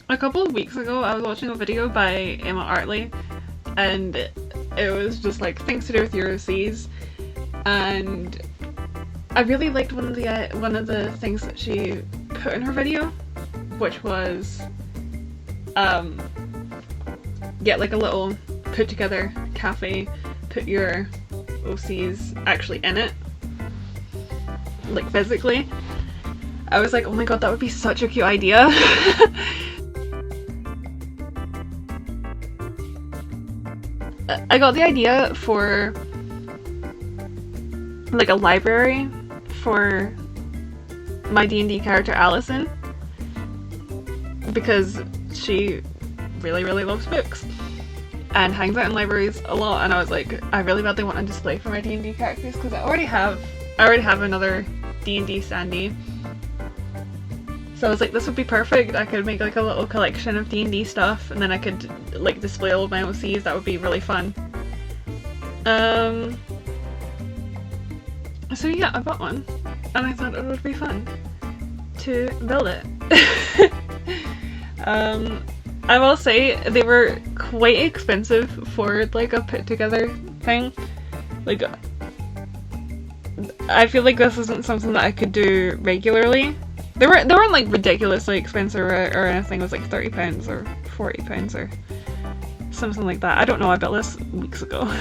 A couple of weeks ago, I was watching a video by Emma Artley, and it was just like things to do with your OCs, and I really liked one of the things that she put in her video, which was get like a little put together cafe, put your OCs actually in it, like physically. I was like, oh my god, that would be such a cute idea. I got the idea for like a library for my D&D character Allison, because she really loves books and hangs out in libraries a lot, and I was like, I really badly want a display for my D&D characters because I already have another D&D standee. So I was like, this would be perfect. I could make like a little collection of D&D stuff, and then I could like display all of my OCs. That would be really fun. So yeah, I bought one, and I thought it would be fun to build it. I will say they were quite expensive for like a put together thing. Like, I feel like this isn't something that I could do regularly. They weren't like ridiculously expensive or anything. It was like £30 or £40 or something like that. I don't know, I built this weeks ago.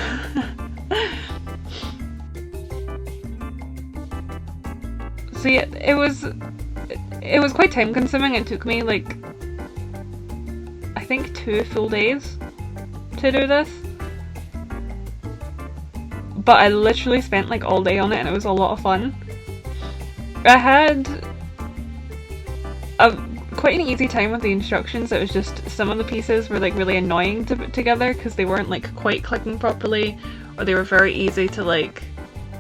So yeah, it was quite time consuming. It took me like, I think 2 full days to do this. But I literally spent like all day on it, and it was a lot of fun. I had quite an easy time with the instructions. It was just some of the pieces were like really annoying to put together because they weren't like quite clicking properly, or they were very easy to like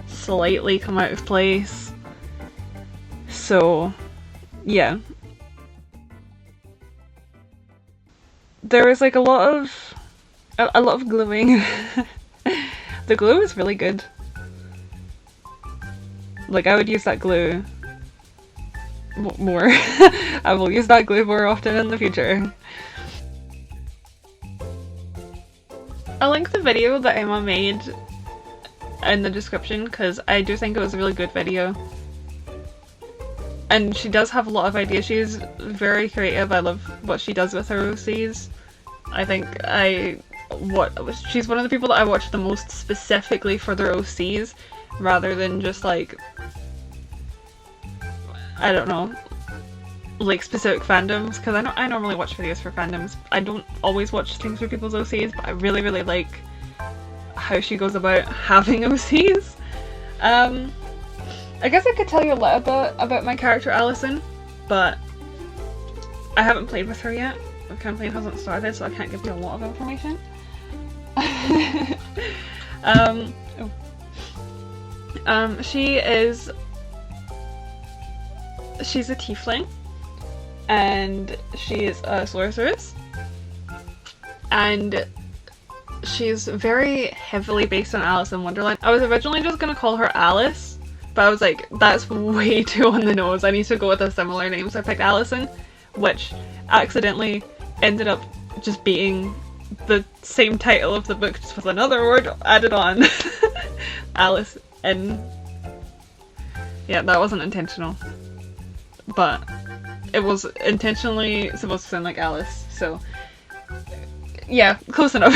slightly come out of place. So yeah, there was like a lot of gluing. The glue is really good. Like, I would use that glue more. I will use that glue more often in the future. I'll link the video that Emma made in the description because I do think it was a really good video. And she does have a lot of ideas. She's very creative. I love what she does with her OCs. I think she's one of the people that I watch the most specifically for their OCs, rather than just like, I don't know, like specific fandoms, because I normally watch videos for fandoms. I don't always watch things for people's OCs, but I really like how she goes about having OCs. I guess I could tell you a little bit about my character Allison, but I haven't played with her yet. The campaign hasn't started, so I can't give you a lot of information. She's a tiefling, and she is a sorceress, and she's very heavily based on Alice in Wonderland. I was originally just gonna call her Alice, but I was like, that's way too on the nose. I need to go with a similar name, so I picked Allison, which accidentally ended up just being the same title of the book, just with another word added on. Alice in. Yeah, that wasn't intentional, but it was intentionally supposed to sound like Alice, so yeah, close enough.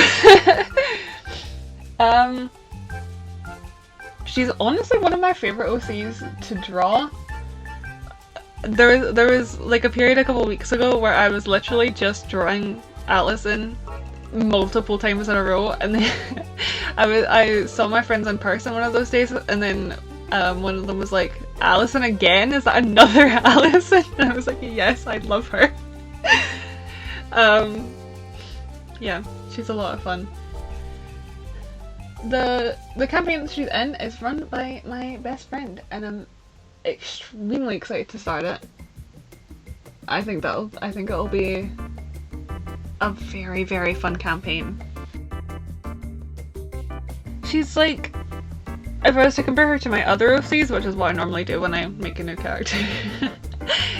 She's honestly one of my favorite OCs to draw. There was like a period a couple weeks ago where I was literally just drawing Allison multiple times in a row, and then I saw my friends in person one of those days, and then one of them was like, Allison again? Is that another Allison? And I was like, yes, I love her. Yeah, she's a lot of fun. The campaign that she's in is run by my best friend, and I'm extremely excited to start it. I think it'll be a very fun campaign. She's like, if I was to compare her to my other OCs, which is what I normally do when I make a new character,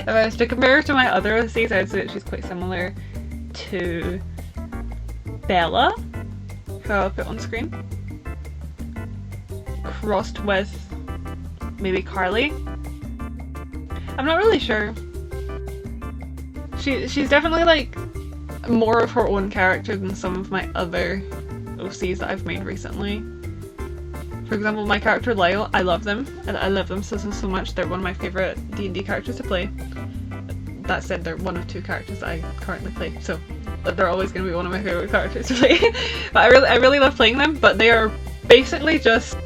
If I was to compare her to my other OCs, I'd say that she's quite similar to Bella, who I'll put on screen, crossed with maybe Carly. I'm not really sure. She's definitely like more of her own character than some of my other OCs that I've made recently. For example, my character Lyle, I love them. I love them so much. They're one of my favourite D&D characters to play. That said, they're one of 2 characters that I currently play, so they're always going to be one of my favourite characters to play. But I really love playing them, but they are basically just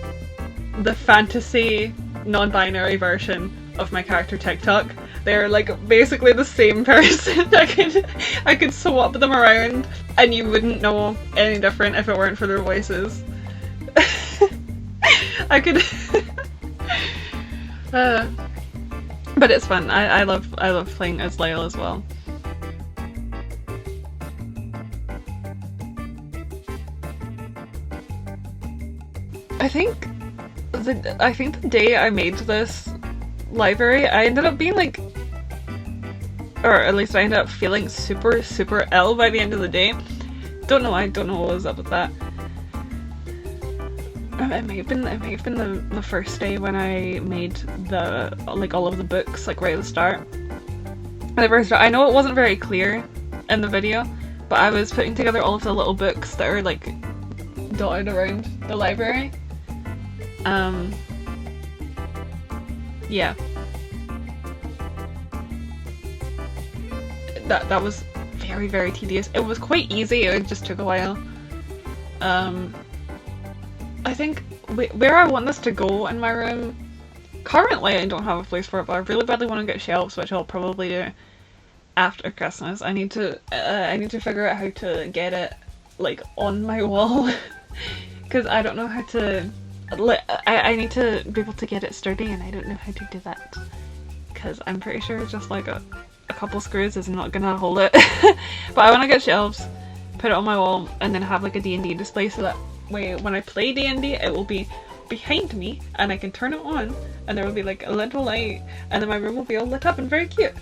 the fantasy non-binary version of my character TikTok. They're like basically the same person. I could swap them around and you wouldn't know any different if it weren't for their voices. I could but it's fun. I love playing as Lyle as well. I think the day I made this library, I ended up being like, or at least I ended up feeling super ill by the end of the day. Don't know what was up with that. It may have been the first day when I made the all of the books like right at the start. I know it wasn't very clear in the video, but I was putting together all of the little books that are like dotted around the library. Yeah. That was very tedious. It was quite easy, it just took a while. I think where I want this to go in my room, currently I don't have a place for it, but I really badly want to get shelves, which I'll probably do after Christmas. I need to figure out how to get it like on my wall, because I don't know how to. I need to be able to get it sturdy, and I don't know how to do that, because I'm pretty sure just like a couple screws is not gonna hold it. But I want to get shelves, put it on my wall, and then have like a D&D display, so that way when I play D&D it will be behind me and I can turn it on and there will be like a little light and then my room will be all lit up and very cute.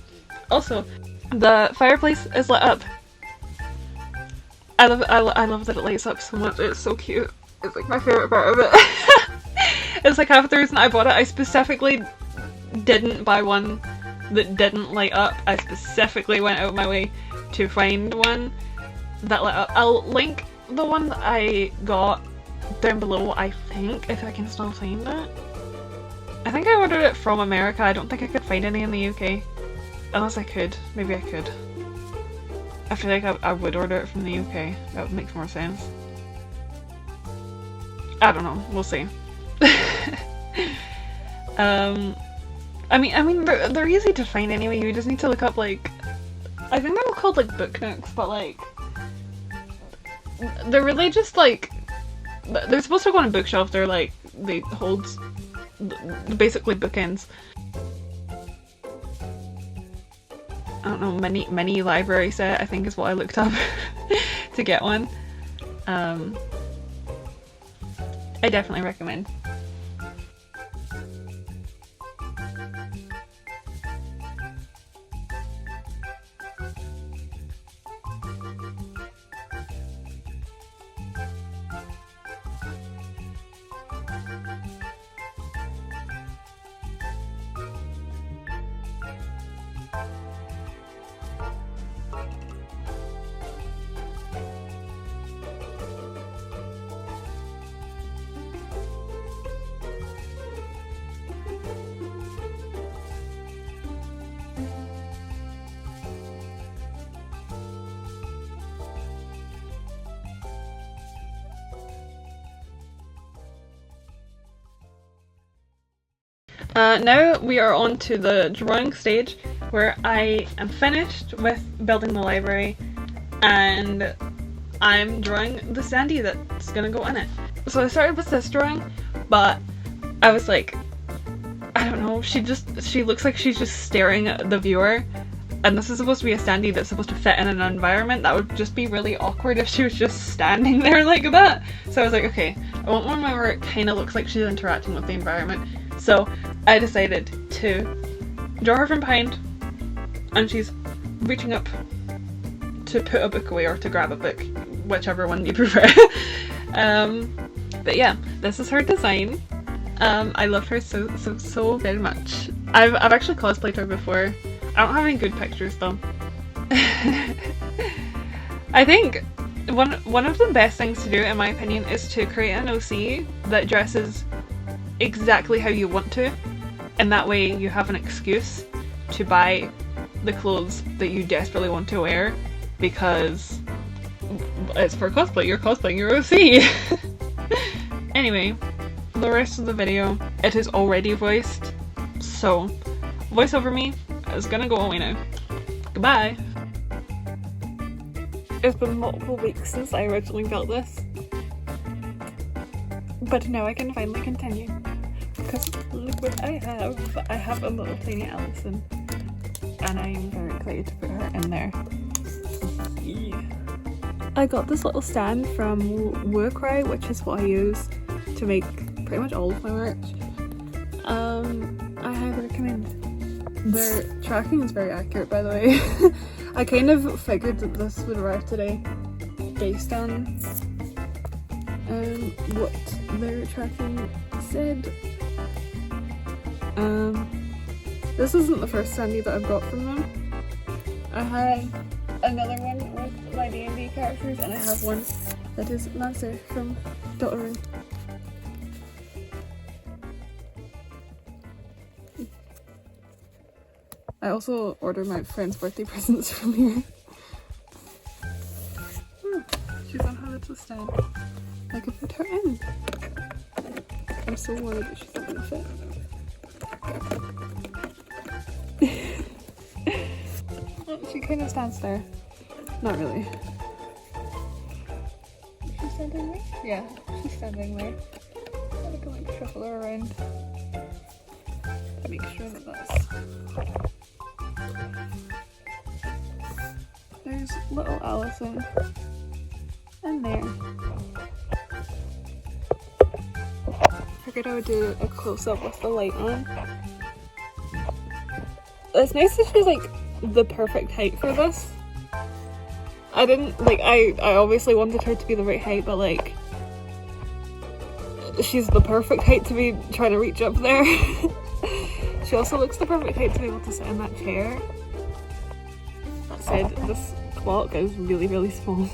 Also, the fireplace is lit up. I love that it lights up so much. It's so cute. It's like my favourite part of it. It's like half the reason I bought it. I specifically didn't buy one that didn't light up. I specifically went out of my way to find one that lit up. I'll link the one that I got down below, I think, if I can still find it. I think I ordered it from America. I don't think I could find any in the UK. Unless I could. Maybe I could. I feel like I would order it from the UK. That would make more sense. I don't know. We'll see. I mean, they're easy to find anyway. You just need to look up like, I think they were called like book nooks, but like, they're really just like, they're supposed to go on a bookshelf. They're like, they hold basically bookends. I don't know, mini library set, I think is what I looked up to get one. I definitely recommend. Now we are on to the drawing stage, where I am finished with building the library and I'm drawing the Sandy that's gonna go in it. So I started with this drawing, but I was like, I don't know, she looks like she's just staring at the viewer, and this is supposed to be a Sandy that's supposed to fit in an environment. That would just be really awkward if she was just standing there like that. So I was like, okay, I want one where it kind of looks like she's interacting with the environment. So I decided to draw her from behind and she's reaching up to put a book away or to grab a book, whichever one you prefer. But yeah, this is her design. I love her so very much. I've actually cosplayed her before. I don't have any good pictures though. I think one of the best things to do, in my opinion, is to create an OC that dresses exactly how you want to, and that way you have an excuse to buy the clothes that you desperately want to wear, because it's for cosplay. You're cosplaying your OC. Anyway, the rest of the video, it is already voiced, so voice over me is gonna go away now. Goodbye! It's been multiple weeks since I originally built this, but now I can finally continue, because look what I have. I have a little tiny Alison, and I am very excited to put her in there. Yeah. I got this little stand from Woocry, which is what I use to make pretty much all of my merch. I highly recommend. Their tracking is very accurate, by the way. I kind of figured that this would arrive today based on what their tracking said. This isn't the first sandy that I've got from them. I had another one with my D&D characters, and I have one that is Lancer from Dotteroo. I also ordered my friend's birthday presents from here. She's on her little stand. I could put her in. I'm so worried that she's not gonna fit. She kind of stands there. Not really. She's standing there? Yeah, she's standing there. I can like shuffle her around to make sure that that's... There's little Alison in there. Figured I would do a close-up with the light on. It's nice that she's like the perfect height for this. I didn't like I obviously wanted her to be the right height, but like she's the perfect height to be trying to reach up there. She also looks the perfect height to be able to sit in that chair. That said, this clock is really, really small.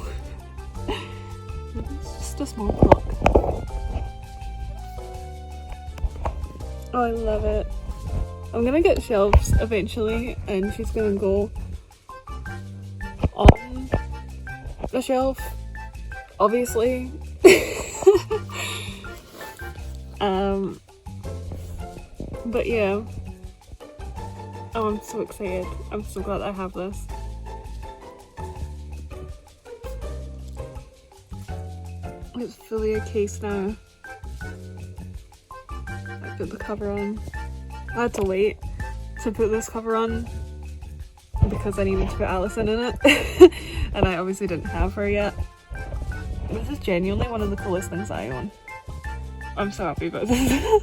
It's just a small clock. Oh, I love it. I'm gonna get shelves eventually, and she's gonna go on the shelf, obviously. But yeah. Oh, I'm so excited. I'm so glad I have this. It's fully a case now. I put the cover on. I had to wait to put this cover on because I needed to put Alison in it. And I obviously didn't have her yet. This is genuinely one of the coolest things I own. I'm so happy about this.